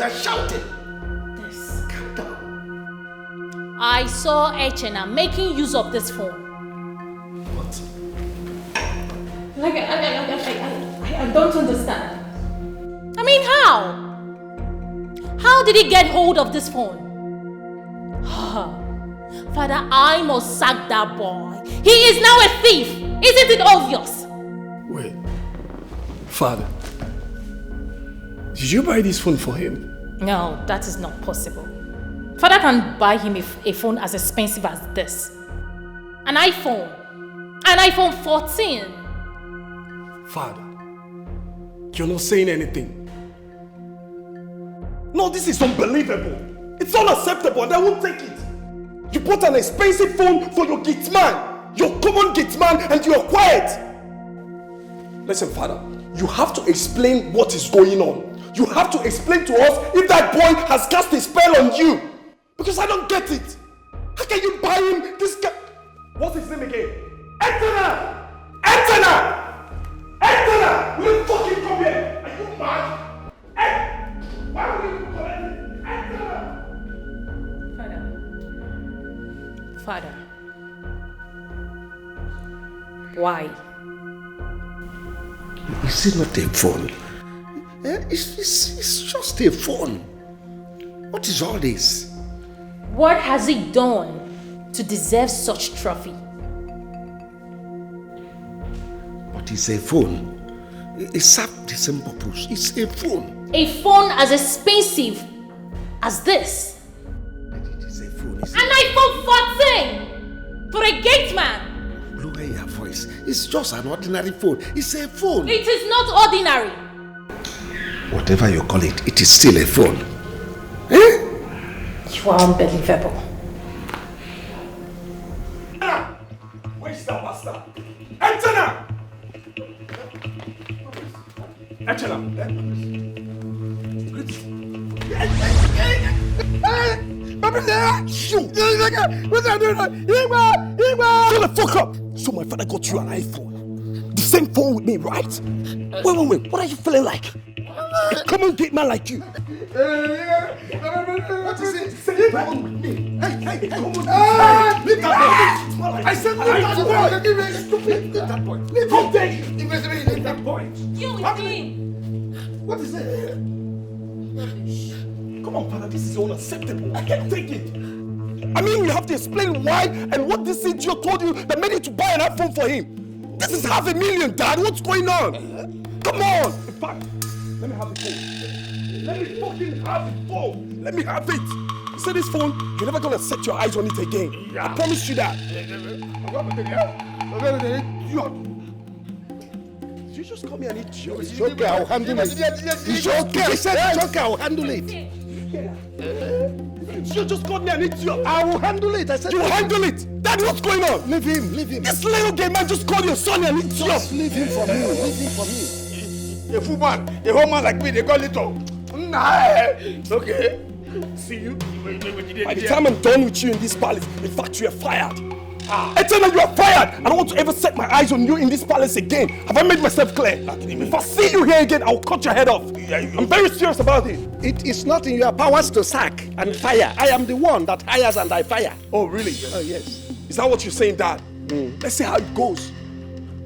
You are shouting. This. Calm down. I saw Echena making use of this phone. What? Like, I don't understand. I mean, how? How did he get hold of this phone? Father, I must sack that boy. He is now a thief. Isn't it obvious? Wait. Father, did you buy this phone for him? No, that is not possible. Father can buy him a phone as expensive as this. An iPhone. An iPhone 14. Father, you're not saying anything. No, this is unbelievable. It's unacceptable and I won't take it. You bought an expensive phone for your gate man, your common gate man, and you're quiet. Listen, Father, you have to explain what is going on. You have to explain to us if that boy has cast a spell on you. Because I don't get it. How can you buy him this guy? What's his name again? Antenna! Antenna! Antenna! Will you fucking come here? Are you mad? Why would you call it Antenna? Father. Why? Is it not a phone? It's just a phone. What is all this? What has he done to deserve such trophy? What is a phone? It serves the same purpose. It's a phone. A phone as expensive as this? It is a phone. An iPhone 14 for a gate man. Lower your voice. It's just an ordinary phone. It's a phone. It is not ordinary. Whatever you call it, it is still a phone. Eh? You are unbelievable. Where's the master? Antenna! Antenna! Shut the fuck up! So my father got you an iPhone. The same phone with me, right? Wait. What are you feeling like? Come on, gate man like you. What is it? Say phone with me. Hey, come on. Leave that boy. I said leave that boy. Leave that boy. Leave that boy. You with him. What is it? Come on, father, this is unacceptable. I can't take it. I mean, you have to explain why and what this idiot told you that made you to buy an iPhone for him. This is $500,000, Dad. What's going on? Come on. In fact, let me have the phone. Let me fucking have the phone. Let me have it. You see this phone? You're never gonna set your eyes on it again. Yeah. I promise you that. You just call me an idiot. It's okay, I'll handle it. It's okay, I said it's okay, I'll handle it. You just called me an idiot. I will handle it. I said you will handle it. Dad, what's going on? Leave him. This little gay man just called your son an idiot. Just leave him for me. Leave him for me. A fool man, a whole man like me, they call it all. Nah, okay. See you. By the time I'm done with you in this palace, in fact, you are fired. I tell you, you are fired. I don't want to ever set my eyes on you in this palace again. Have I made myself clear? If I see you here again, I'll cut your head off. I'm very serious about it. It is not in your powers to sack and fire. I am the one that hires and I fire. Oh, really? Oh, yes. Is that what you're saying, Dad? Let's see how it goes.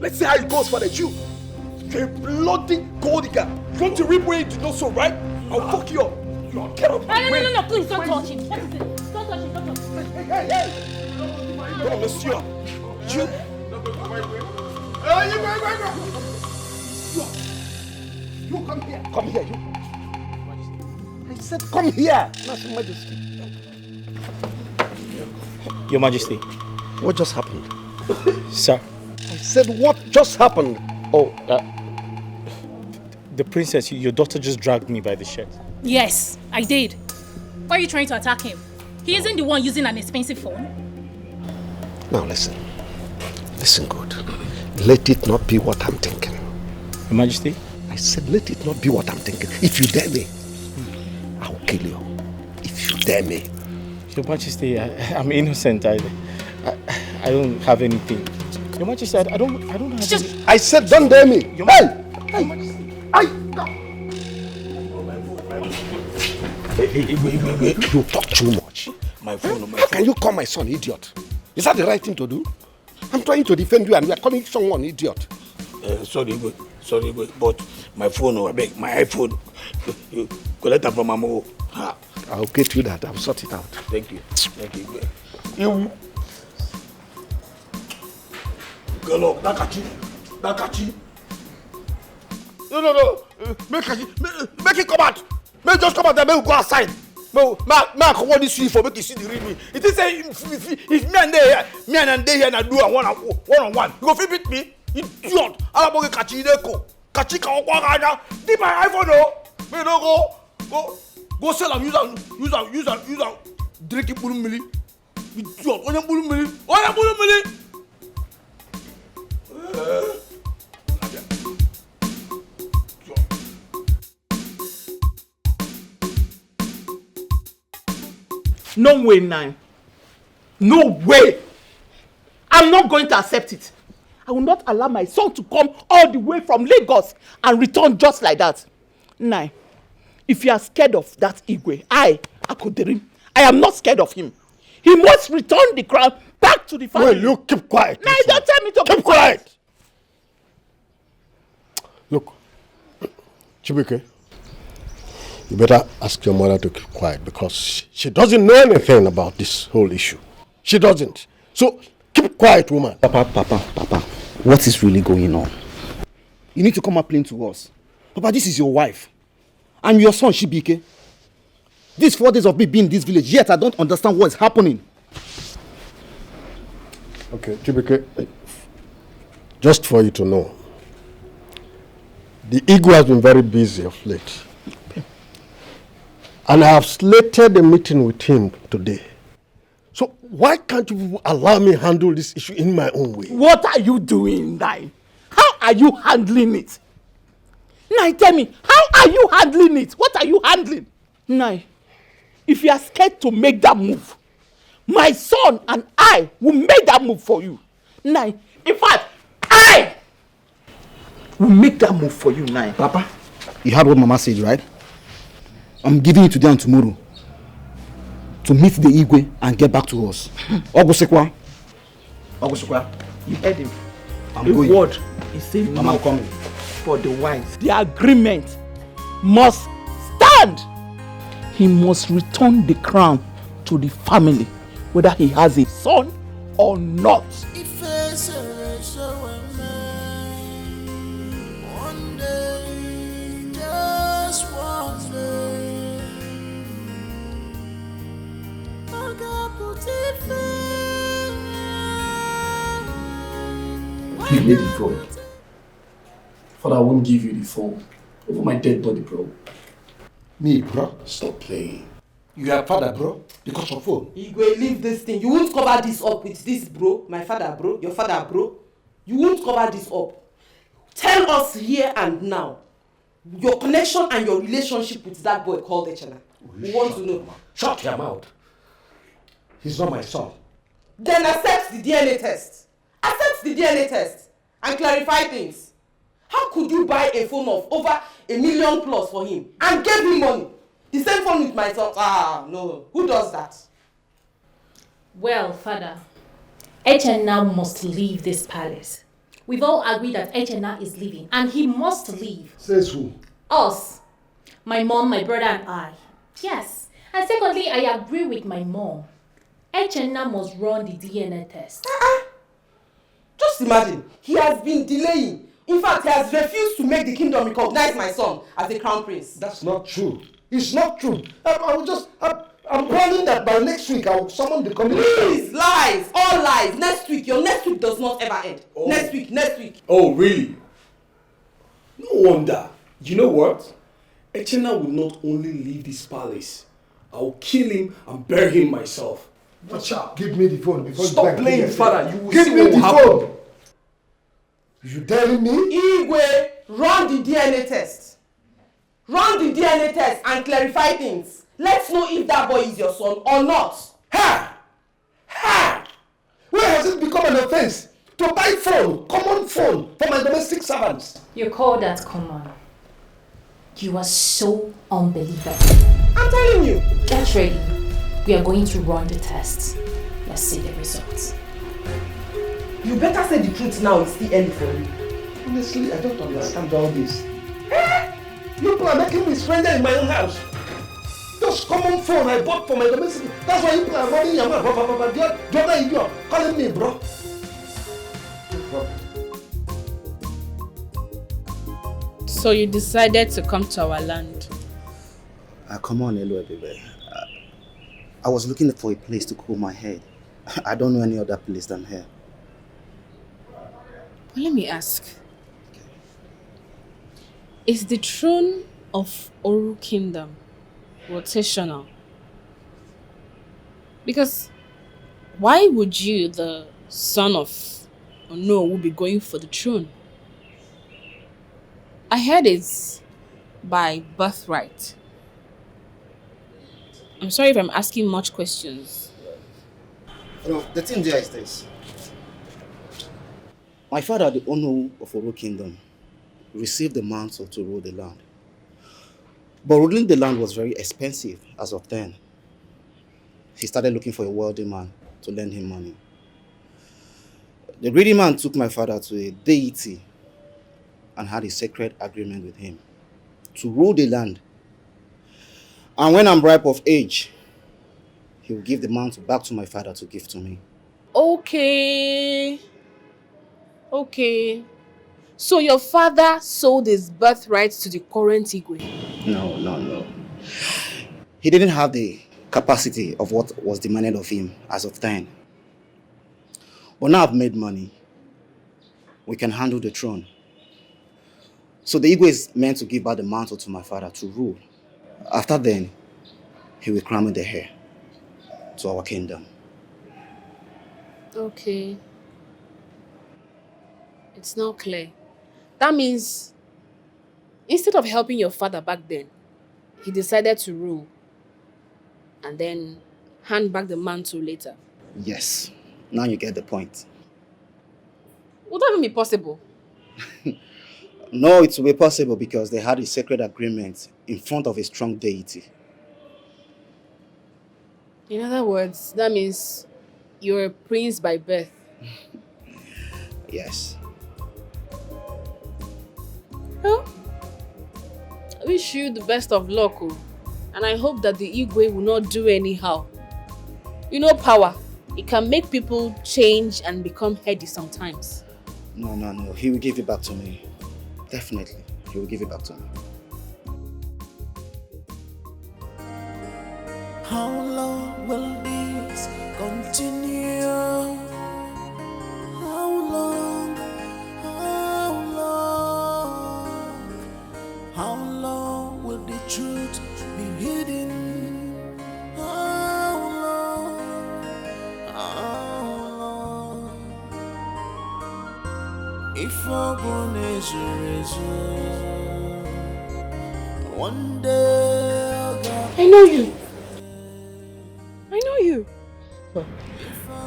Let's see how it goes for the Jew. You're a bloody gold digger. You want to reap where you did not sow, right? I'll fuck you up. Get up. No, please don't touch him. What is it? Don't touch him, don't touch him. Hey. No, monsieur. You. You come here. Come here, you. I said come here. Not Your Majesty. Your Majesty. What just happened? Sir. I said what just happened? Oh, the princess, your daughter just dragged me by the shirt. Yes, I did. Why are you trying to attack him? He isn't the one using an expensive phone. Now listen. Listen good. Let it not be what I'm thinking. Your Majesty? I said let it not be what I'm thinking. If you dare me, I'll kill you. If you dare me. Your Majesty, I'm innocent. I don't have anything. Your Majesty, I don't have anything. I said don't dare me. Your Hey! Majesty. Hey! You talk too much. My phone. How can you call my son idiot? Is that the right thing to do? I'm trying to defend you and you are calling someone idiot. Sorry, but my phone, I beg, my iPhone, you collect it from my mom. I'll get you that. I'll sort it out. Thank you. You. Girl, Nakachi. No. Make it come out. Make just come out and make go outside. No, I want this for make you see the real me. It is say if me and they here and I do a one-on-one, you go fit beat me. Idiot. I don't catch you there. Catch you can walk out. Did my iPhone no? Me no go sell and use and drink it bulumili. Idiot. Oya bulumili. No way, Nine. No way. I'm not going to accept it. I will not allow my son to come all the way from Lagos and return just like that. Nine, if you are scared of that Igwe, Akoderim, I am not scared of him. He must return the crown back to the family. Well, you keep quiet. Nine, don't tell me to keep quiet. Look, Chibuike, you better ask your mother to keep quiet because she doesn't know anything about this whole issue. She doesn't. So, keep quiet, woman. Papa, what is really going on? You need to come and plain to us. Papa, this is your wife. And your son, Shibike. These 4 days of me being in this village, yet I don't understand what is happening. Okay, Chibike, just for you to know, the Igwe has been very busy of late. And I have slated a meeting with him today. So why can't you allow me handle this issue in my own way? What are you doing, Nai? How are you handling it? Nai, tell me, how are you handling it? What are you handling? Nai, if you are scared to make that move, my son and I will make that move for you. Nai, in fact, I will make that move for you, Nai. Papa, you heard what Mama said, right? I'm giving you today and tomorrow to meet the Igwe and get back to us. Ogusekwa, you heard him. I'm going. Word is saying Mama, I'm coming. For the wise. The agreement must stand. He must return the crown to the family, whether he has a son or not. Give me the phone. Father, I won't give you the phone over my dead body, bro. Me, bro? Stop playing. You are father, bro, because of phone. Igwe, leave this thing. You won't cover this up with this, bro. My father, bro. Your father, bro. You won't cover this up. Tell us here and now your connection and your relationship with that boy called Echena. We want to know. Shut your mouth. He's not my son. Then accept the DNA test. Accept the DNA test and clarify things. How could you buy a phone of over $1 million plus for him and give him money? The same phone with my son. No. Who does that? Well, Father, Echena must leave this palace. We've all agreed that Echena is leaving and he must leave. Says who? Us. My mom, my brother and I. Yes. And secondly, I agree with my mom. Echena must run the DNA test. Just imagine, he has been delaying. In fact, he has refused to make the kingdom recognize my son as the crown prince. That's not true. It's not true. I'm planning that by next week I will summon the committee. Please, lies, all lies. Next week, your next week does not ever end. Oh. Next week. Oh, really? No wonder. You know what? Echena will not only leave this palace. I will kill him and bury him myself. Watch out. Give me the phone before Stop you playing, Father. You will Give see me what the will happen. phone. You telling me? Igwe, run the DNA test. Run the DNA test and clarify things. Let's know if that boy is your son or not. Ha! Where has it become an offense to buy phone, common phone, for my domestic servants? You call that common. You are so unbelievable. I'm telling you. Get ready. We are going to run the test. Let's see the results. You better say the truth now, it's still early for you. Honestly, I don't understand all this. You people are making me stranger in my own house. Just common phone I bought for my domestic. That's why you people are running your mouth. The other idiot calling me, bro. So you decided to come to our land? Come on, hello, baby. I was looking for a place to cool my head. I don't know any other place than here. But let me ask. Is the throne of Oru Kingdom rotational? Because why would you, the son of Ono, will be going for the throne? I heard it's by birthright. I'm sorry if I'm asking much questions. The thing there is this. My father, the Ono of Oru Kingdom, received the mantle to rule the land. But ruling the land was very expensive as of then. He started looking for a wealthy man to lend him money. The greedy man took my father to a deity and had a sacred agreement with him to rule the land. And when I'm ripe of age, he will give the mantle back to my father to give to me. Okay. So your father sold his birthright to the current Igwe? No. He didn't have the capacity of what was demanded of him as of then. But now I've made money. We can handle the throne. So the Igwe is meant to give back the mantle to my father to rule. After then, he will crown me the heir to our kingdom. Okay. It's now clear. That means, instead of helping your father back then, he decided to rule and then hand back the mantle later. Yes. Now you get the point. Would that even be possible? No, it will be possible because they had a sacred agreement in front of a strong deity. In other words, that means you're a prince by birth. Yes. Well, I wish you the best of luck, and I hope that the Igwe will not do anyhow. You know power, it can make people change and become heady sometimes. No. He will give it back to me. Definitely. He will give it back to me. How long will this continue? How long? How long will the truth be hidden? How long? If our born is one day I'll get. I know you.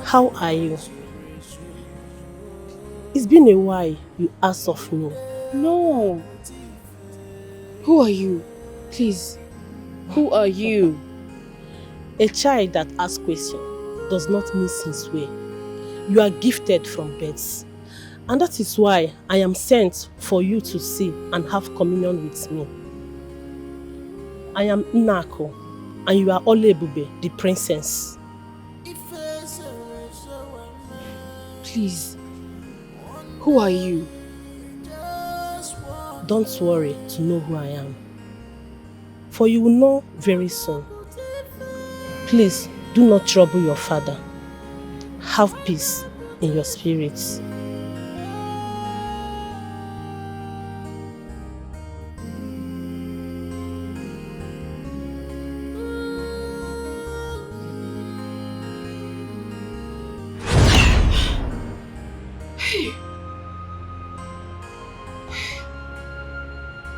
How are you? It's been a while you asked of me. No. Who are you? Please. Who are you? A child that asks questions does not mean sincere. You are gifted from birth. And that is why I am sent for you to see and have communion with me. I am Inako, and you are Olebube, the princess. Please, who are you? Don't worry to know who I am, for you will know very soon. Please do not trouble your father. Have peace in your spirits.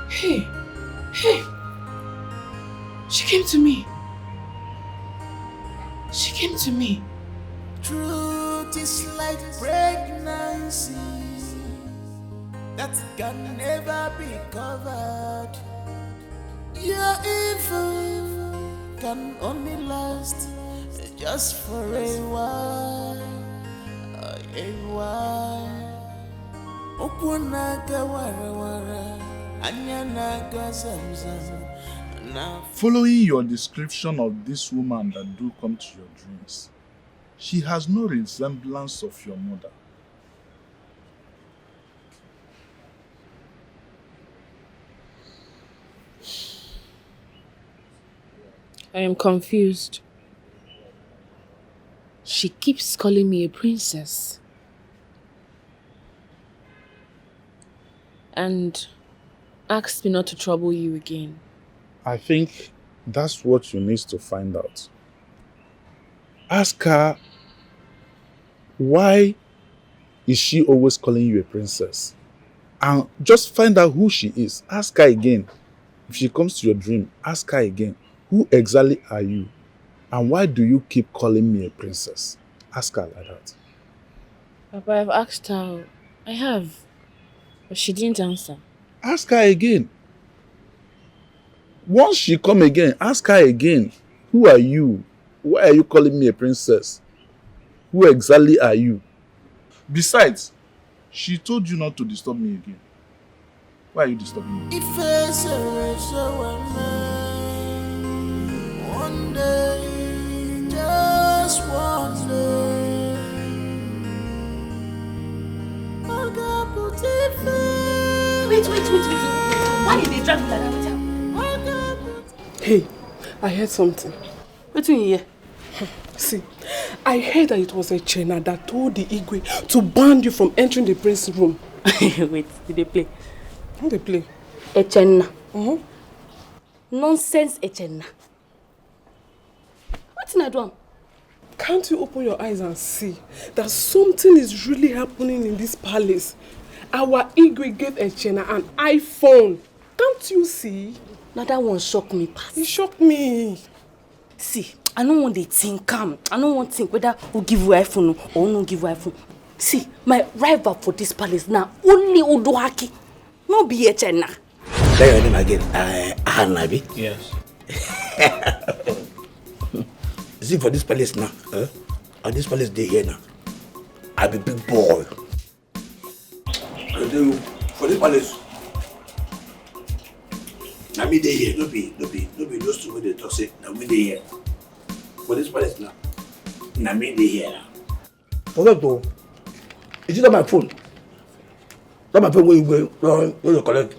Hey, she came to me. Truth is like pregnancy that can never be covered. Your evil can only last just for a while. A while. Okunaga wara wara, anyanaga zamzam. Now. Following your description of this woman that do come to your dreams, she has no resemblance of your mother. I am confused. She keeps calling me a princess. And asked me not to trouble you again. I think that's what you need to find out. Ask her, why is she always calling you a princess? And just find out who she is. Ask her again. If she comes to your dream, ask her again, who exactly are you? And why do you keep calling me a princess? Ask her like that. Papa, I've asked her. I have. But she didn't answer. Ask her again. Once she come again, ask her again, who are you? Why are you calling me a princess? Who exactly are you? Besides, she told you not to disturb me again. Why are you disturbing me? One day, just one day, Wait. Why did they drag me like that? Hey, I heard something. What do you hear? See, I heard that it was a Chena that told the Igwe to ban you from entering the prince's room. Wait, did they play? How they play? Echena. Nonsense, Echena. What's in that one? Can't you open your eyes and see that something is really happening in this palace? Our Igwe gave Echena an iPhone. Can't you see? Now that one shocked me. It shocked me. See, I don't want to think calm. I don't want to think whether we'll give you iPhone or no give you iPhone. See, my rival for this palace now, only Udohaki. No be Echena. Say your name again. Ahanabi? Yes. See, for this palace now, and this palace day here now, I be big boy. I tell you, for this palace, now me day here, no be those two they talk say, now me day here. For this palace now, now me day here now. Forget though, is it on my phone? Not my phone where you collect.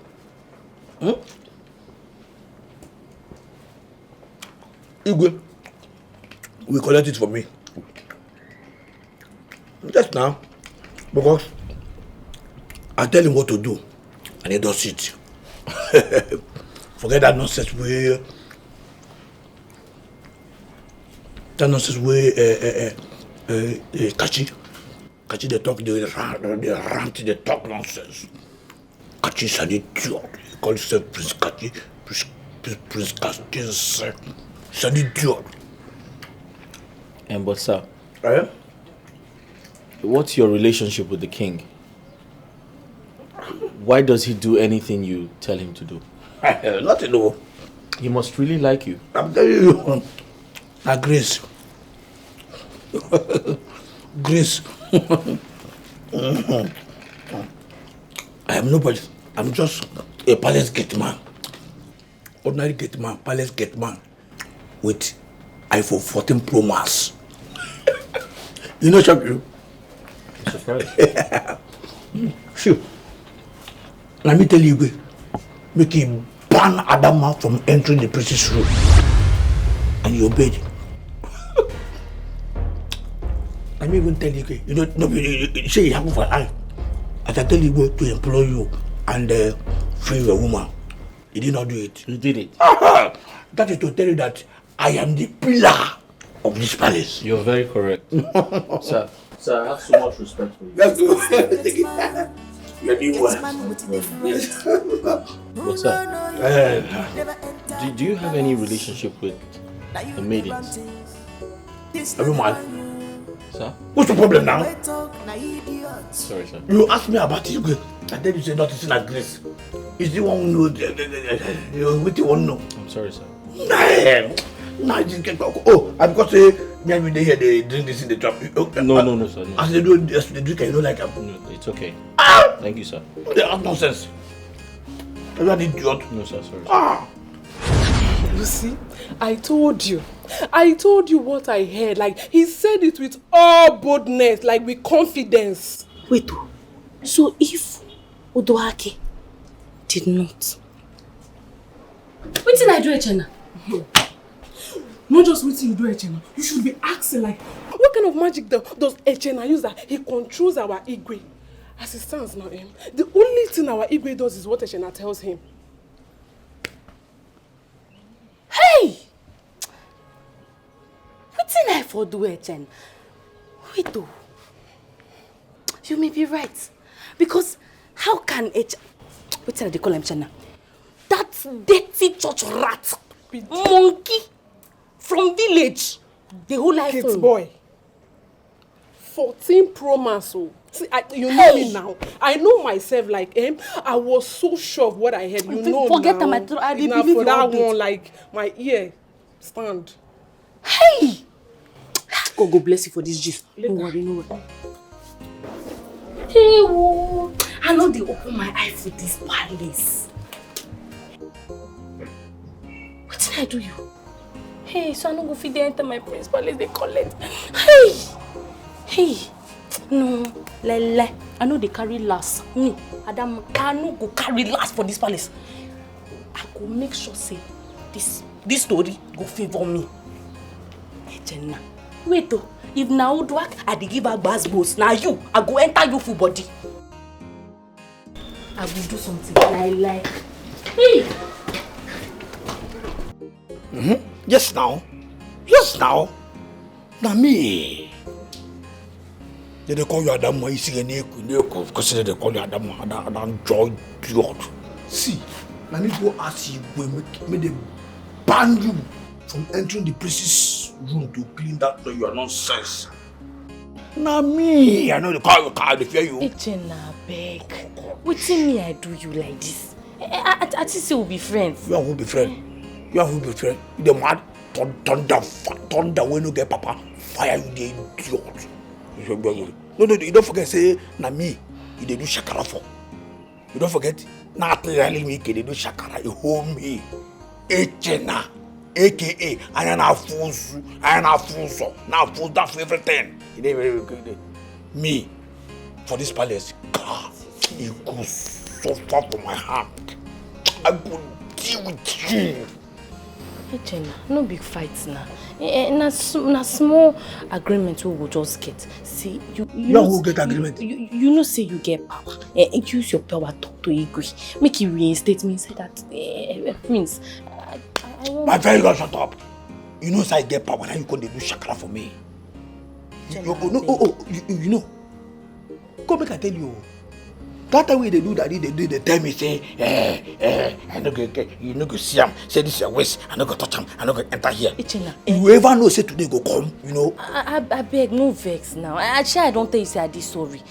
Igwe, we collect it for me. Just now, because I tell him what to do, and he does it. Forget that nonsense way. That nonsense way. Kachi they talk, they rant, they talk nonsense. Kachi is an idiot. He calls himself Prince Kachi, Prince Kachi. He's an idiot. But sir, what's your relationship with the king? Why does he do anything you tell him to do? Nothing, no. He must really like you. I'm telling you. Now, Grace. Grace. I am nobody. I'm just a palace gate man. Ordinary gate man, palace gate man with iPhone 14 Pro Max. You know, shock you? I'm surprised. Sure. Let me tell you, make him ban Adama from entering the princess room. And he obeyed. Let me even tell you, you know, no, you say you have for life. As I tell you to employ you and free your woman, you did not do it. You did it. That is to tell you that I am the pillar of this palace. You're very correct. Sir, I have so much respect for you. Let's go. Take it. You're doing well. What's up? Do you have any relationship with the maidens? Everyone. Sir? What's the problem now? Sorry, sir. You asked me about Igwe, and then you say nothing like Grace. is the one who knows what you want to know. I'm sorry, sir. Nah, just get back. Oh, I've got to say, me and you they here, they drink this in the trap. No, sir. No. As they do, as they drink, you know, like No, it's okay. Thank you, sir. They have nonsense. You're an idiot. No, sir, sorry. You see, I told you what I heard. Like, he said it with all boldness, like with confidence. Wait, so if Udohake did not, what did I do, Echena? Not just what you do, Echena. You should be asking, like, what kind of magic does Echena use that he controls our Igwe? As it stands now, the only thing our Igwe does is what Echena tells him. Hey! What did I for do, Echena? Wait, though. You may be right. Because how can what did they call him, Chena? That dirty church rat, monkey from village, the whole life. Kids boy. 14 Pro Max. See, you know me now. I know myself like him. I was so sure of what I heard. You know forget now. I didn't believe for you that one, like my ear stand. Hey! God go bless you for this gist. No worry. Hey, whoa. I know they open my eye for this palace. What did I do you? Hey, so I don't go feed they enter my prince palace, they collect. Hey. No, lele. I know they carry last. Me, Adam, I no go carry last for this palace. I go make sure say this story go favor me. Hey, Jenna. Wait though, if now Udwak I dey give her bass now you, I go enter you full body. I will do something like hey. Yes now. Now me. They call you Adam, you see any because they call you Adam Joy George. See, let me go ask you when me they ban you from entering the priest's room to clean that your nonsense. Now me, I know the car, they fear you. Echena, beg. What me I do you like this? I just say we'll be friends. You won't be friends. The mad thunder when you get papa fire you the idiot. No, you don't forget say na me you dey do shakara for. You don't forget not really me they do shakara. You hold me. Echena, aka I am a fool so now fool that for everything. You dey very good. Me for this palace, God, you go so far from my hand. I go deal with you. Echena, no big fights now. Na small agreement we will just get. See, you will get agreement. You know, say you get power. Use your power talk to Igwe. Make you reinstate me inside that prince. My very God, shut up. You know, say I get power, now you can do shakara for me. You know. Go make I tell you. That way they do that, they tell me say, I no go you no go see him, say this is your waist, I no go touch him, I no go enter here. Echena, you ever know say today go come, you know? I beg, no vex now. Actually, I don't tell you say I did sorry.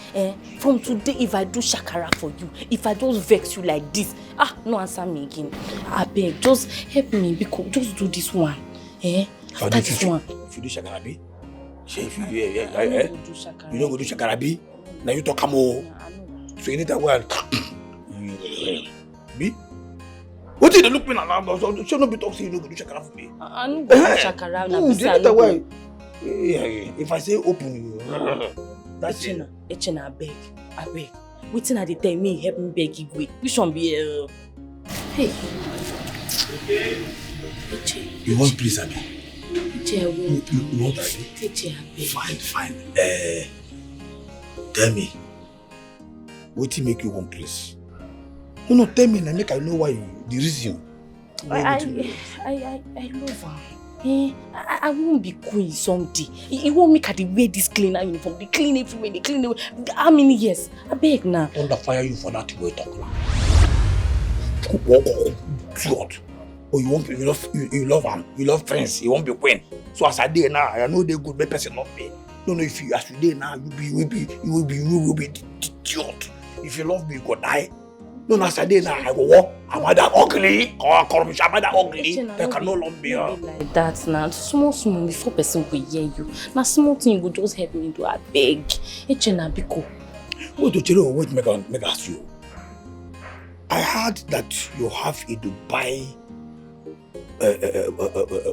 From today, if I do shakara for you, if I just vex you like this, no answer me again. I beg, just help me because just do this one. After this one. If you do shakara be, if you you don't go do shakara be, now you talk more. So you need that word. Me? What did they look me now? So no be talking, you no go do shakara for me. I no go do shakara now. You need that word. If I say open you, that's it. Echena, I beg. Waiting at the time me help me beg Igwe. Which one be hey. You want please, Abi? You want Abi? Fine. Tell me. What will make you want please? No, tell me and make I know why the reason. I love her. I won't be queen someday. It won't make her the wear this cleaner uniform. They clean everywhere, they clean everywhere. How many years? I beg now. Under fire you for that way talk now. God. Oh, you love him, you love friends, you won't be queen. So as I did now, I know they good, but person not me. No, if you as you did now, you will be idiot. If you love me, you go die. No, na Saturday na I go walk. I'm that ugly. Or corruption, I'm that ugly. They can no longer be like that now. Small before person will hear you. Now small thing you go just help me do a beg. Echena biko. Wait to tell you what make ask you. I heard that you have a Dubai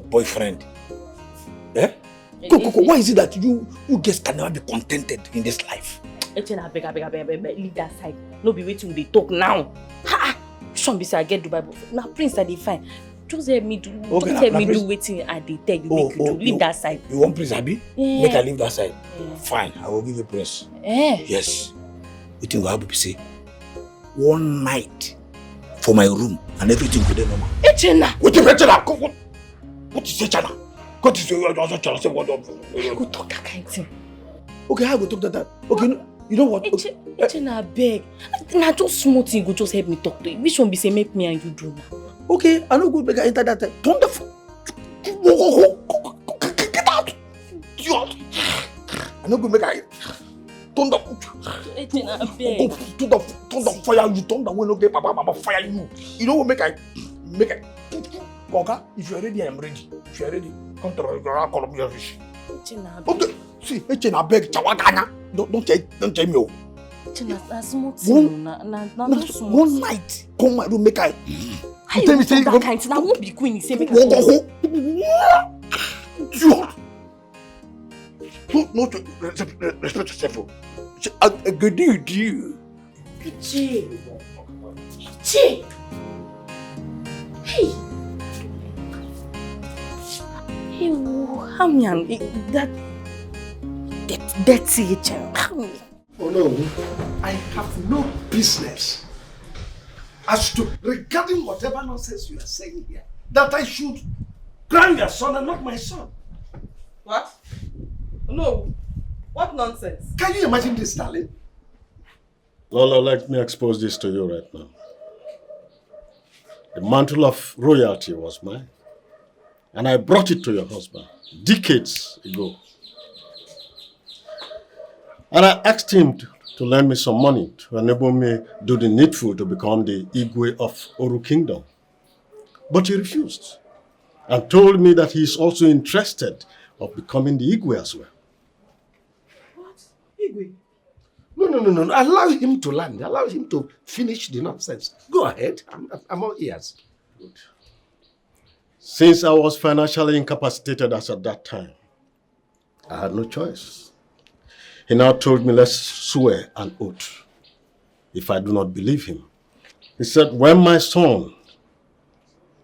boyfriend. Eh? Why is it that you guys can never be contented in this life? Echena beg, leave that side. No be waiting they talk now. Ha! Shouldn't be say I get Dubai boyfriend. Now Prince I dey fine. Just help me do. Okay, just help me do waiting I dey tell you make you do. Leave that side. You want Prince Abi? Yeah. Make I leave that side. Yeah. Fine, I will give you Prince. Yes. What you go have to say? One night for my room and everything go there normal. Echena. What is Echena? What is Echena? What is your Echena? Say what? Go talk that kind of thing. Okay, how go talk that? Okay, you know what? Echena beg. Now just small thing go just help me talk to you. Which one be say make me and you do now? Okay, I no go make I enter that time. Turn the get out. I no go make I turn the Echena beg. Turn the fire you. Turn the window. Get Papa fire you. You know what make I. Okay, if you are ready, I am ready. If you are ready, come to the call me your fish. Okay, see, Echena beg chawagana. Don't tell me. Echena small thing. One night, come my room make I. How you say that kind thing? I won't be queen. Say make I no, respect yourself. A good deal. Che. Hey. Hey, Hamian, that dirty Echena. Oh no, I have no business as to regarding whatever nonsense you are saying here, that I should grant your son and not my son. What? No. What nonsense? Can you imagine this, darling? Lola, let me expose this to you right now. The mantle of royalty was mine, and I brought it to your husband decades ago. And I asked him to lend me some money to enable me do the needful to become the Igwe of Oru Kingdom. But he refused and told me that he is also interested of becoming the Igwe as well. What? Igwe? No. Allow him to land. Allow him to finish the nonsense. Go ahead. I'm all ears. Good. Since I was financially incapacitated as at that time, I had no choice. He now told me, let's swear an oath if I do not believe him. He said, when my son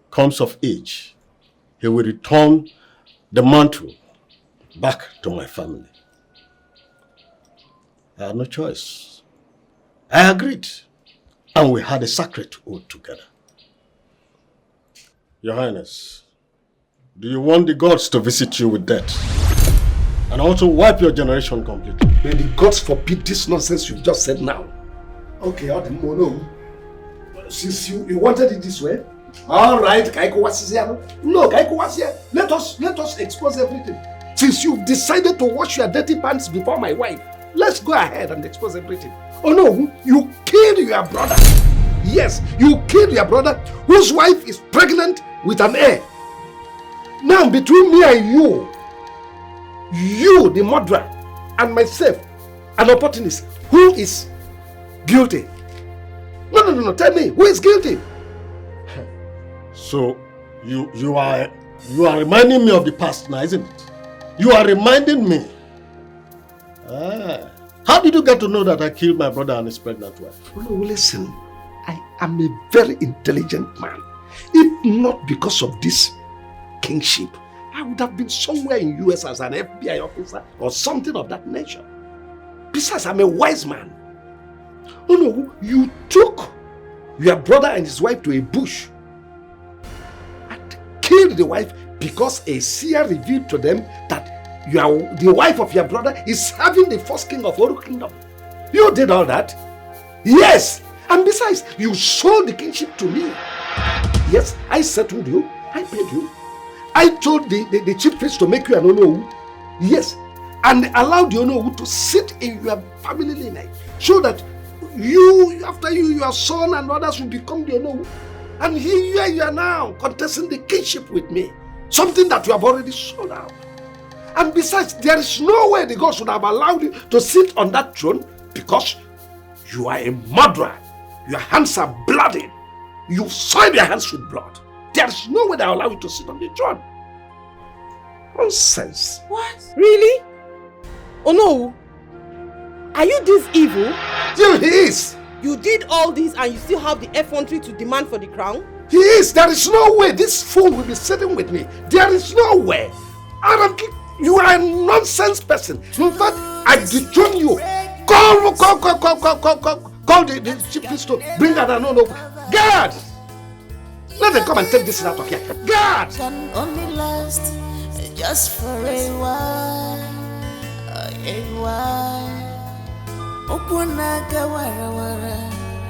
comes of age, he will return the mantle back to my family. I had no choice. I agreed, and we had a sacred oath together. Your Highness, do you want the gods to visit you with death and also wipe your generation completely? May the gods forbid this nonsense you just said now. Okay, no. Since you wanted it this way, all right, Kaiko was here. No, Kaiko was here. Let us expose everything. Since you've decided to wash your dirty pants before my wife, let's go ahead and expose everything. Oh no, you killed your brother. Yes, you killed your brother whose wife is pregnant with an heir. Now between me and you, the murderer, and myself, an opportunist, who is guilty? No, tell me, who is guilty? So, you are reminding me of the past now, isn't it? You are reminding me. How did you get to know that I killed my brother and his pregnant wife? No, listen, I am a very intelligent man. If not because of this kingship, I would have been somewhere in US as an FBI officer or something of that nature. Besides, I'm a wise man. No, you took your brother and his wife to a bush and killed the wife because a seer revealed to them that the wife of your brother is having the first king of Oru Kingdom. You did all that? Yes! And besides, you sold the kingship to me. Yes, I settled you. I paid you. I told the chief priest to make you an Onowu. Yes. And allowed the Onowu to sit in your family lineage so that After you, your son and others will become the Onowu. And here you are now, contesting the kingship with me. Something that you have already sold out. And besides, there is no way the gods would have allowed you to sit on that throne because you are a murderer. Your hands are bloody. You soiled your hands with blood. There is no way they will allow you to sit on the throne. Nonsense. What? Really? Oh no. Are you this evil? Still he is. You did all this and you still have the effrontery to demand for the crown? He is. There is no way this fool will be sitting with me. There is no way. You are a nonsense person. In fact, I dethrone you. Call the chief priest to bring that no. Guard! Let them come and take this out of here. Guard! Can only last just for a while. Okunaga wara wara,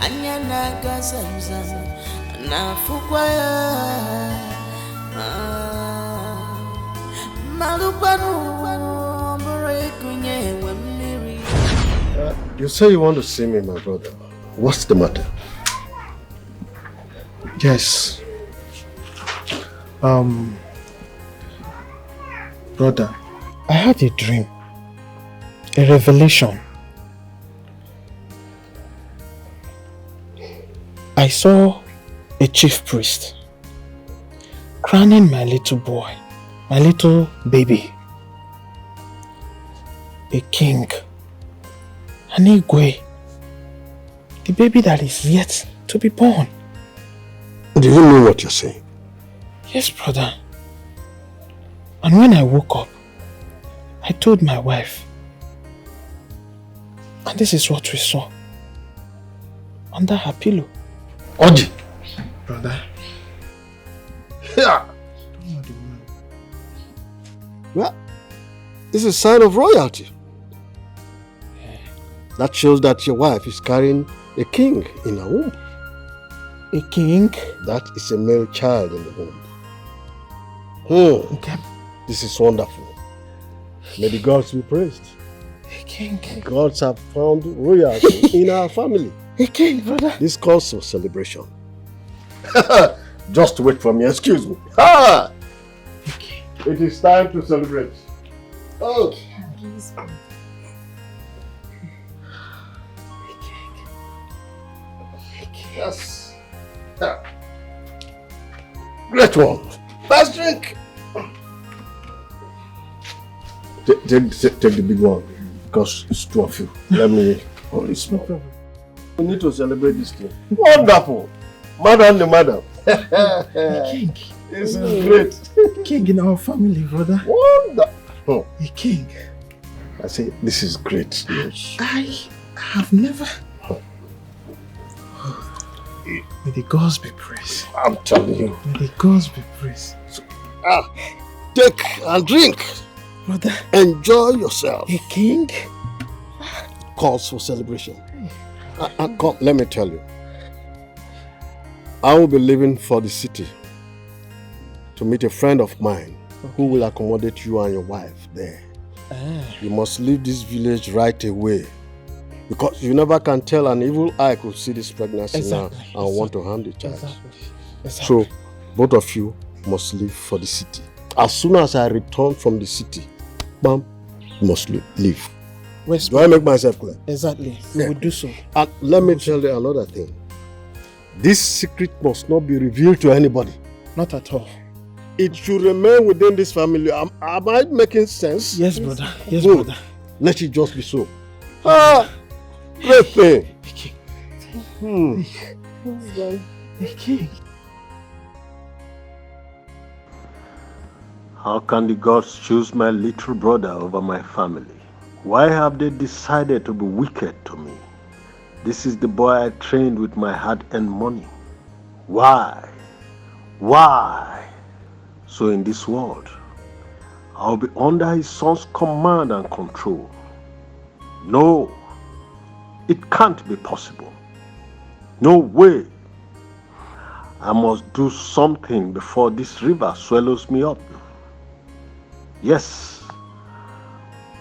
anyanaga zamzam, na fukwaya. Malubanu mrekunye wemiri. You say you want to see me, my brother. What's the matter? Yes. Brother, I had a dream. A revelation. I saw a chief priest crowning my little boy, my little baby, a king, an Igwe, the baby that is yet to be born. Do you know what you're saying? Yes, brother. And when I woke up, I told my wife, and this is what we saw under her pillow. Oji! Brother. Yeah. Well, this is a sign of royalty. That shows that your wife is carrying a king in her womb. A king? That is a male child in the womb. Okay. This is wonderful. May the gods be praised. A king. The gods have found royalty in our family. A king, brother. This calls for celebration. Just wait for me, excuse me. Ah! It is time to celebrate. Oh! Yes. Yeah. Great one. Let's drink. Take the big one because it's two of you. Let me. Oh, it's no problem. We need to celebrate this thing. Wonderful. Madam the madam. King. This is great. King in our family, brother. Wonderful. A king. I say, this is great. Yes. I have never. May the gods be praised. I'm telling you. May the gods be praised. Take and drink. Brother. Enjoy yourself. A king? Calls for celebration. Come, let me tell you. I will be leaving for the city to meet a friend of mine who will accommodate you and your wife there. You must leave this village right away because you never can tell an evil eye could see this pregnancy now and want to harm the child. So, both of you must leave for the city. As soon as I return from the city, bam, you must leave. Do I make myself clear? Exactly. We will do so. And let me tell you another thing. This secret must not be revealed to anybody. Not at all. It should remain within this family. Am I making sense? Yes, brother. Yes, brother. Let it just be so. Great thing. The king. How can the gods choose my little brother over my family? Why have they decided to be wicked to me? This is the boy I trained with my hard-earned money. Why? Why? So in this world, I'll be under his son's command and control. No, it can't be possible. No way. I must do something before this river swallows me up. Yes,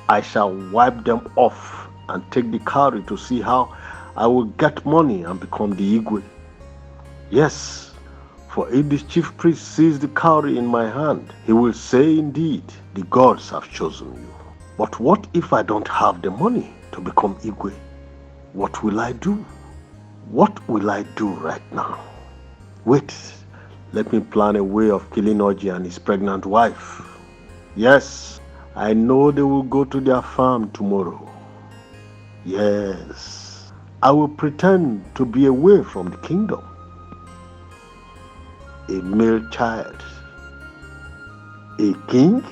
I shall wipe them off and take the cowrie to see how I will get money and become the Igwe. Yes, for if the chief priest sees the cowrie in my hand, he will say indeed, the gods have chosen you. But what if I don't have the money to become Igwe? What will I do? What will I do right now? Wait, let me plan a way of killing Oji and his pregnant wife. Yes, I know they will go to their farm tomorrow. Yes, I will pretend to be away from the kingdom. A male child. A king?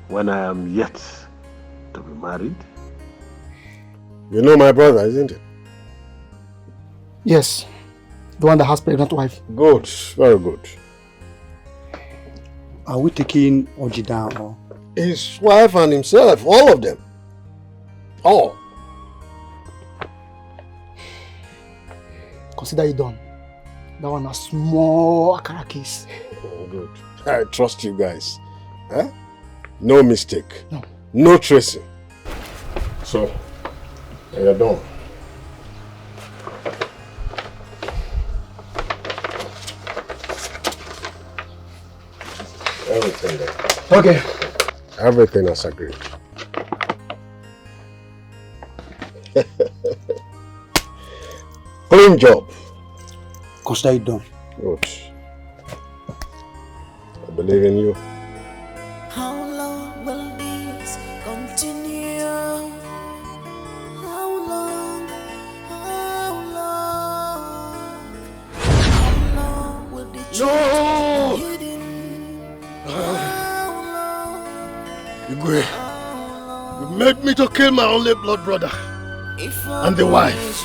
When I am yet to be married? You know my brother, isn't it? Yes, the one that has pregnant wife. Good, very good. Are we taking Oji down or? His wife and himself, all of them. All. Consider it done. That one a small Akara case. Oh, good. I trust you guys. Eh? No mistake. No. No tracing. So, you're done. Everything there. Okay. Everything as agreed. Clean job. Consider it done. Good. I believe in you. How long will this continue? How long? How long? How long will the truth be hidden? Igwe, you made me to kill my only blood brother and the wife.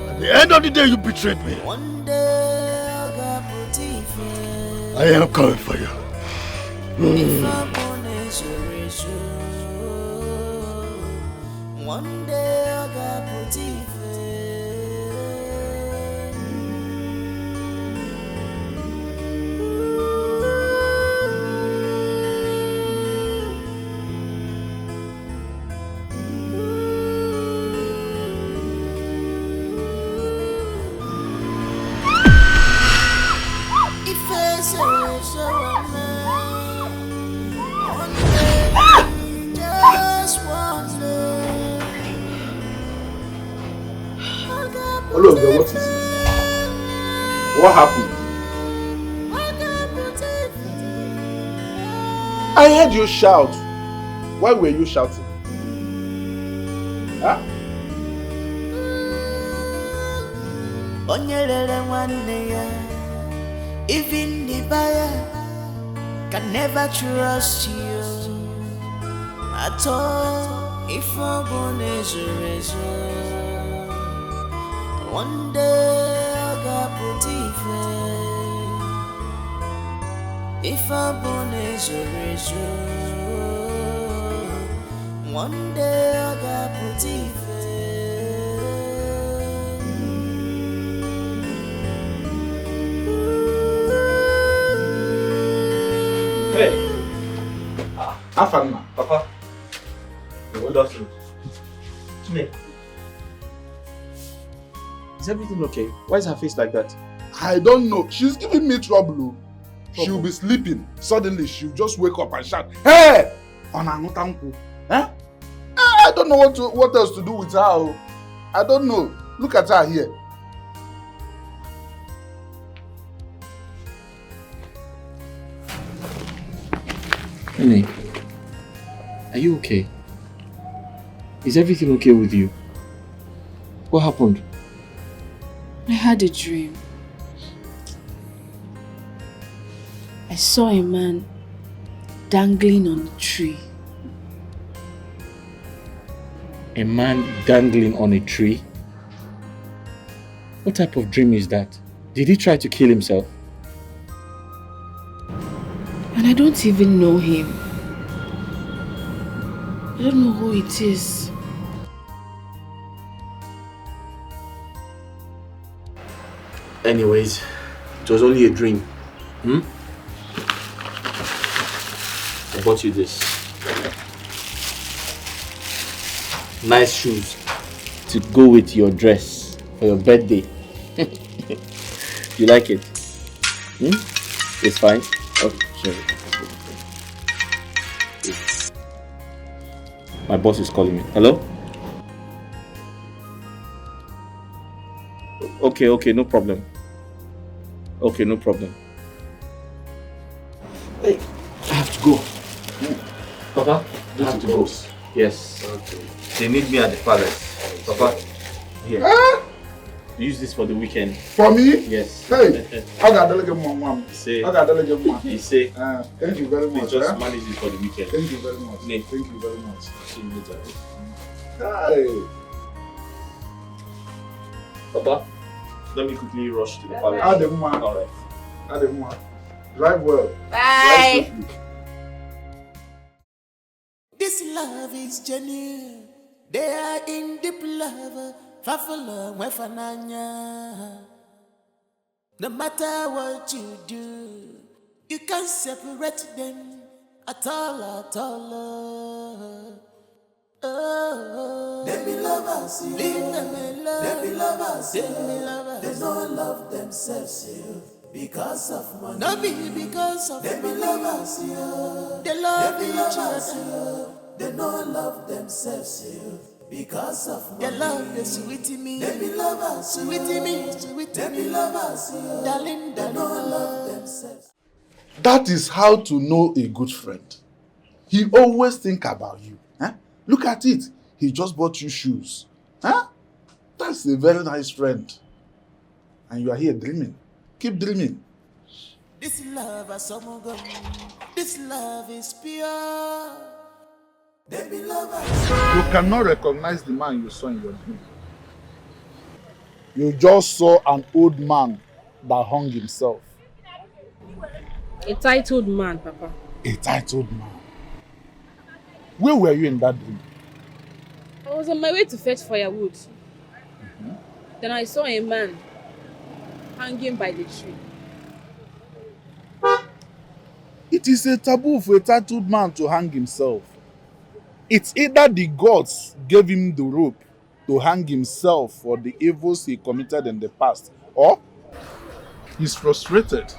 At the end of the day, you betrayed me. I am coming for you. One day I got put Olonga, what is it? What happened? I heard you shout. Why were you shouting? Huh? Even the buyer can never trust you at all. If I'm born as a razor, one day I got put if I'm born as a razor, one day I got put Hey, Afama, Papa. What does it? Smith. Is everything okay? Why is her face like that? I don't know. She's giving me trouble. She'll be sleeping. Suddenly, she'll just wake up and shout, "Hey! Onanotanku." Huh? I don't know what else to do with her. I don't know. Look at her here. Honey, are you okay? Is everything okay with you? What happened? I had a dream. I saw a man dangling on a tree. A man dangling on a tree? What type of dream is that? Did he try to kill himself? And I don't even know him. I don't know who it is. Anyways, it was only a dream. I bought you this. Nice shoes to go with your dress for your birthday. You like it? It's fine? Okay, sure. My boss is calling me. Hello? Okay, no problem. Okay, no problem. Hey, I have to go. Papa, I have to go. Yes. Okay. They need me at the palace. Papa, here. Use this for the weekend. For me? Yes. Hey, I got delegate mom. Say. I got delegate mom. You say. Thank you very much. Just manage it for the weekend. Thank you very much. Nee. Thank you very much. See you later. Hey. Papa, let me quickly rush to the palace. Ademma. All right. Ademma. Drive well. Bye. Drive safely. This love is genuine. They are in deep love. Fafala wefananya. No matter what you do, you can't separate them at all, at all. Oh, they be lovers, you. Leave them alone. They be lovers, they be lovers. They don't love themselves, you. Because of money. No be because of they money. Be lovers, you. They love each other. They don't love themselves, you. Because of money. They love the sweetie me. They be lovers, sweetie me, sweetie me. They be lovers, you. Darling, they don't love themselves. That is how to know a good friend. He always think about you. Huh? Look at it. He just bought you shoes. Huh? That's a very nice friend. And you are here dreaming. Keep dreaming. This love is this love is pure. They be lovers. You cannot recognize the man you saw in your dream. You just saw an old man that hung himself. A titled man, Papa. A titled man. Where were you in that dream? I was on my way to fetch firewood. Then I saw a man hanging by the tree. It is a taboo for a titled man to hang himself. It's either the gods gave him the rope to hang himself for the evils he committed in the past, or he's frustrated.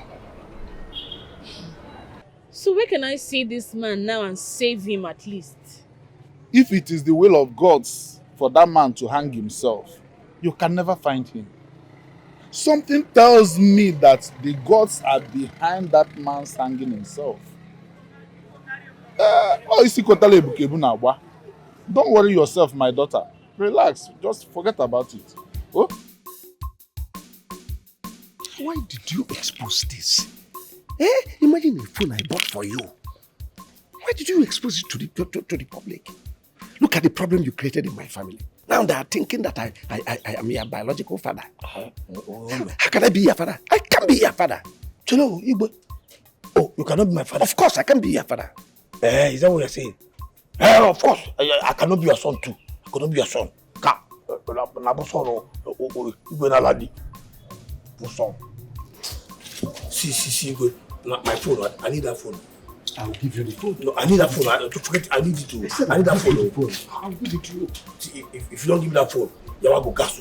So where can I see this man now and save him at least? If it is the will of gods for that man to hang himself, you can never find him. Something tells me that the gods are behind that man's hanging himself. Don't worry yourself, my daughter. Relax, just forget about it. Oh? Why did you expose this? Imagine a phone I bought for you. Why did you expose it to the public? Look at the problem you created in my family. Now they are thinking that I am your biological father. How can I be your father? I can't be your father. Oh, you cannot be my father? Of course, I can be your father. Is that what you're saying? Of course, I cannot be your son too. I cannot be your son. See, my phone. I need that phone. I'll give you the phone. No, I need that phone. I need it too. I need that phone. I'll give it to you. See, if you don't give me that phone, you will go gas.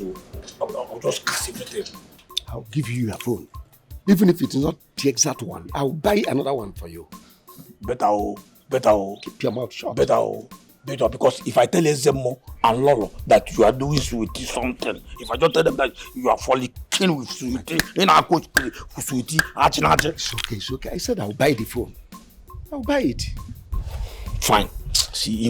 I'll just cast everything. I'll give you your phone. Even if it is not the exact one, I'll buy another one for you. Better. Keep your mouth shut. Better, because if I tell Ezemo and Lolo that you are doing sweetie something, if I just tell them that you are fornicating with sweetie, then I'll go with sweetie. It's okay. I said I'll buy the phone. I'll buy it. Fine. See,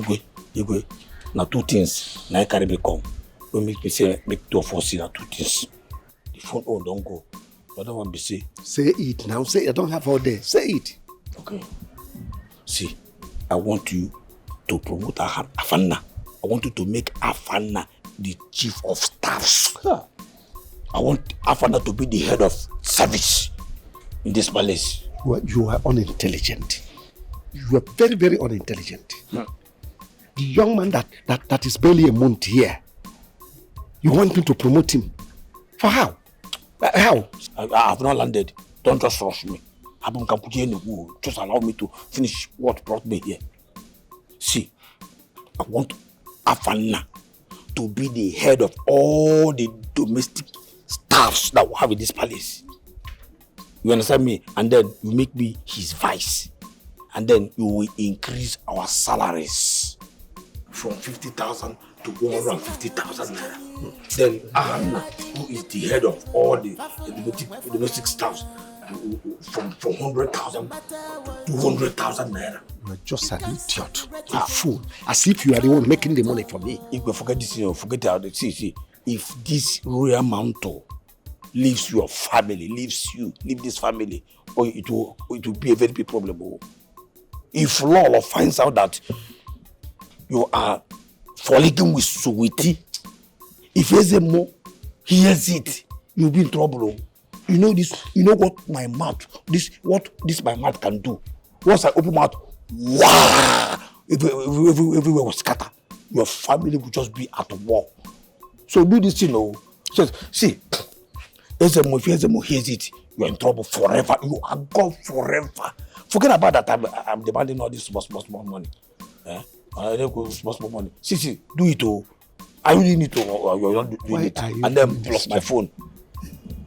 Igwe, now two things. Now I carry me come. Don't make me say, make two of us see now two things. The phone, don't go. The other one be say. Say it now. Say I don't have all day. Say it. Okay. See, I want you to promote Afana. I want you to make Afana the chief of staffs. Huh. I want Afana to be the head of service in this palace. You are unintelligent. You are very, very unintelligent. The young man that is barely a month here, you want me to promote him? For how? How? I have not landed. Don't just rush me. Just allow me to finish what brought me here. I want Afanna to be the head of all the domestic staffs that we have in this palace. You understand me? And then you make me his vice. And then you will increase our salaries from 50,000 to 150,000 naira. Then Afanna, who is the head of all the domestic staffs, from 100,000 to 200,000 naira. You are just an idiot, a fool. As if you are the one making the money for me. If you forget this, forget how they see. If this royal mantle leaves your family, leave this family, or it will be a very big problem. If Lolo finds out that you are fornicating with Suwiti, if Ezemo hears it, you'll be in trouble. You know this. You know what my mouth can do. Once I open mouth, wow! Everywhere will scatter. Your family will just be at war. So do this, Just see, if Ezemo hears it, you're in trouble forever. You are gone forever. Forget about that. I'm demanding all this small money. I don't go small money. See, do it. I really need to. You're not doing it. And then block my phone.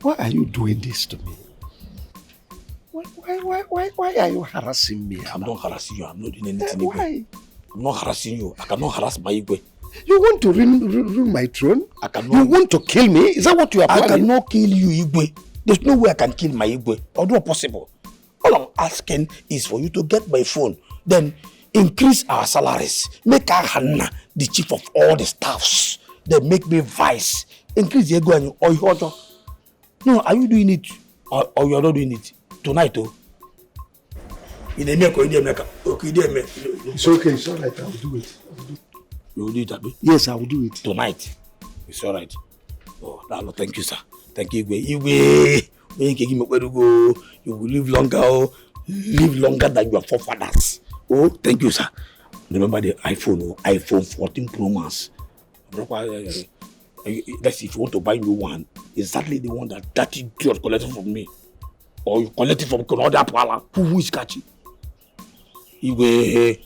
Why are you doing this to me? Why are you harassing me? I'm not harassing you. I'm not doing anything. Why? I'm not harassing you. I cannot harass my Igwe. You want to ruin my throne? I cannot. You want to kill me? Is that what you are planning? I cannot kill you, Igwe. There's no way I can kill my Igwe. Although possible. All I'm asking is for you to get my phone. Then increase our salaries. Make Hanna the chief of all the staffs. Then make me vice. Increase the Igwe and you. No, are you doing it or you're not doing it? Tonight, It's okay, it's alright, I will do it. You will do it, Abi? Yes, I will do it. Tonight? It's alright. Oh, thank you, sir. Thank you, Igwe. You will live longer, live longer than your forefathers. Oh, thank you, sir. Remember the iPhone 14 Pro Max. Let's see, if you want to buy new one, exactly the one that idiot collected from me. Or you collect it from Konoda Pala, who is catching? Hey,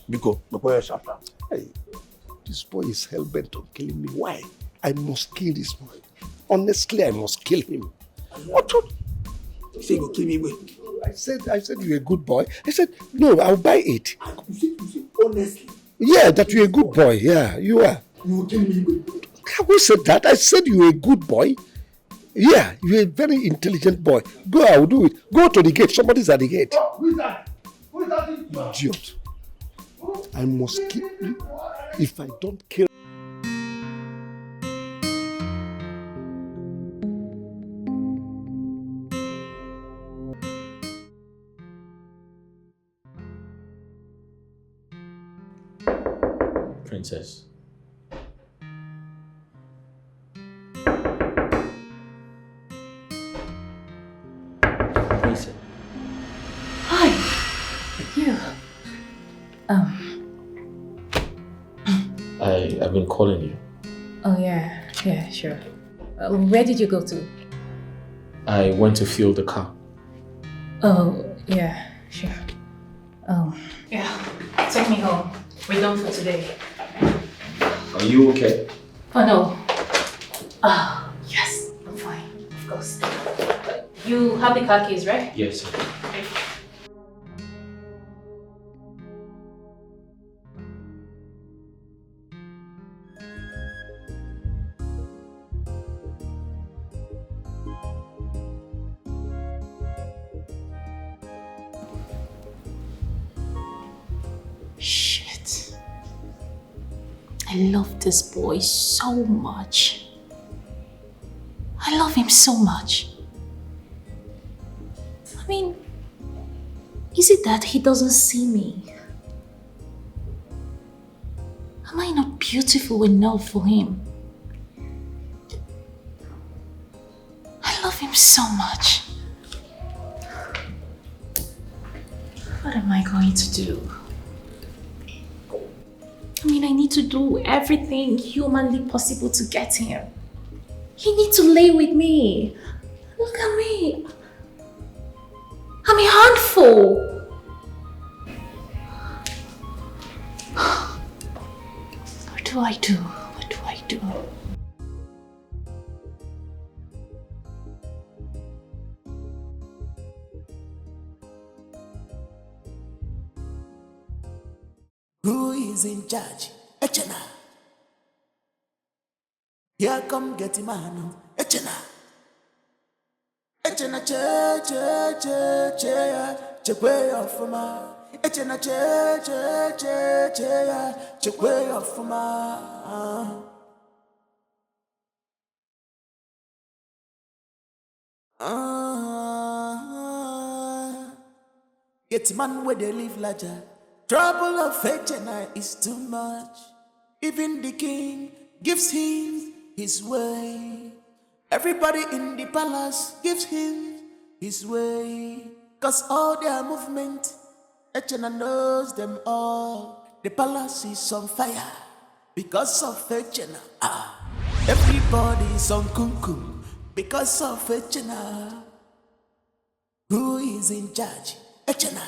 this boy is hell-bent on killing me. Why? I must kill this boy. Honestly, I must kill him. What? You say you kill me, I said you're a good boy. I said, no, I'll buy it. You say honestly? Yeah, that you're a good boy. Yeah, you are. You will kill me, Who said that? I said you're a good boy. Yeah, you're a very intelligent boy. Go, I will do it. Go to the gate. Somebody's at the gate. Oh, who is that? Who is that? Idiot. I must kill you. If I don't kill Princess. Hi. You. I've been calling you. Oh yeah, sure. Where did you go to? I went to fuel the car. Oh, yeah, sure. Oh. Yeah, take me home. We're done for today. Are you okay? Oh no. Oh, yes, I'm fine, of course. You have the car keys, right? Yes, sir. Shit. I love this boy so much. I love him so much. I mean, is it that he doesn't see me? Am I not beautiful enough for him? I love him so much. What am I going to do? I mean, I need to do everything humanly possible to get him. He needs to lay with me. Look at me. I'm a handful. do I do? What do I do? Who is in charge? Echena. Here come Getty Man. Echena. Echena che way off ma. Echena che way off ma. Getty Man where they live larger. Trouble of Echena is too much. Even the king gives him his way. Everybody in the palace gives him his way. Cause all their movement, Echena knows them all. The palace is on fire because of Echena. Everybody's on kumkum because of Echena. Who is in charge? Echena.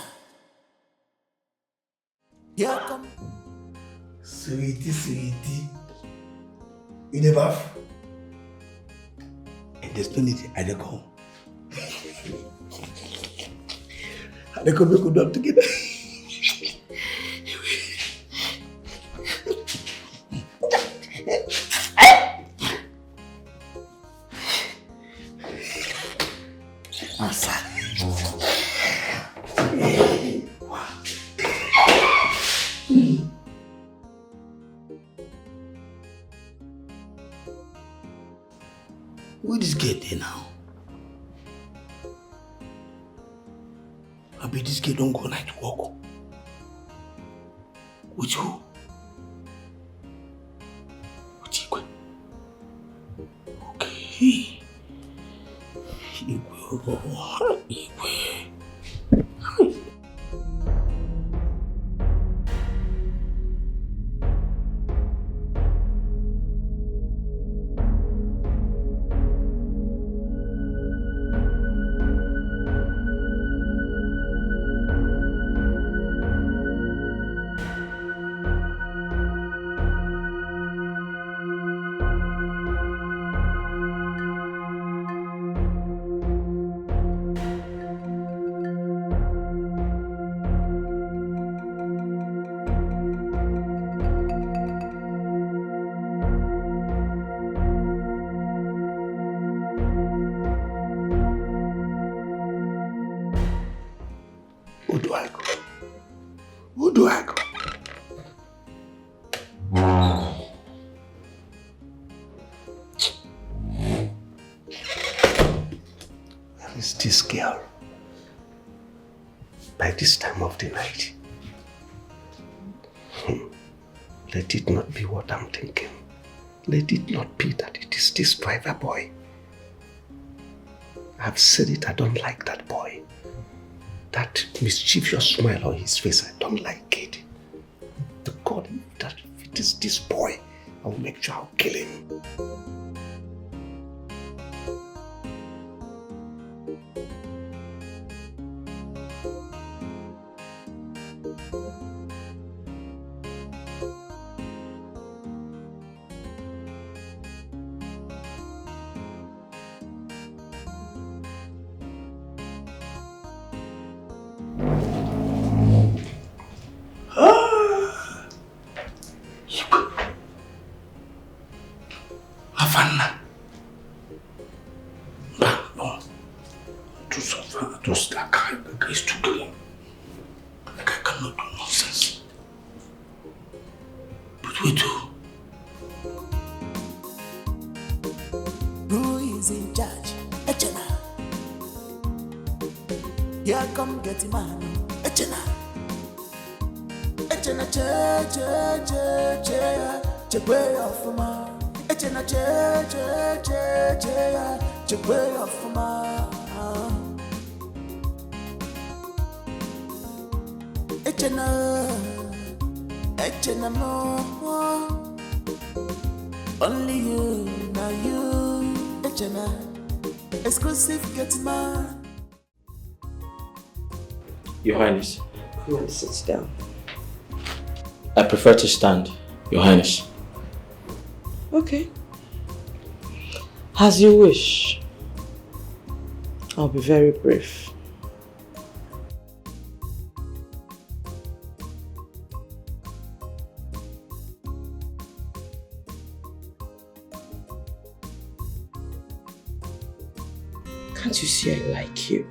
Here come. Sweetie. You never bath? And there's no need, I don't come. I don't come, we could work together. Who this gate there now? I bet this gate don't go night walk. With who? With Igwe. Okay. Igwe. Who do I go? Where is this girl? By this time of the night. Let it not be what I'm thinking. Let it not be that it is this private boy. I've said it, I don't like that boy. That mischievous smile on his face, I don't like it. To God, that if it is this boy, I will make sure I'll kill him. Only you, now you, exclusive Getman. Your Highness. Come and sit down. I prefer to stand, Your Highness. Okay. As you wish. I'll be very brief. Can't you see I like you?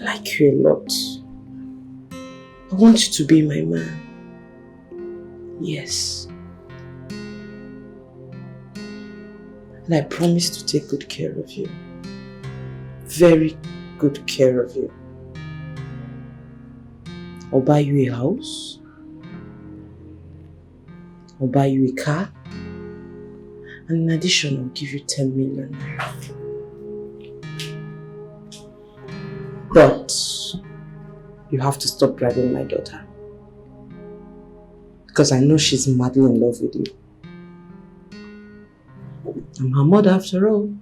I like you a lot. I want you to be my man. Yes. And I promise to take good care of you. Very good care of you. I'll buy you a house. I'll buy you a car. And in addition, I'll give you 10 million naira. But you have to stop bribing my daughter. Because I know she's madly in love with you. I'm her mother after all.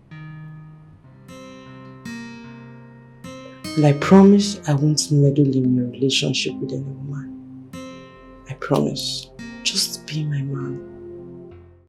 And I promise I won't meddle in your relationship with any woman. I promise. Just be my man.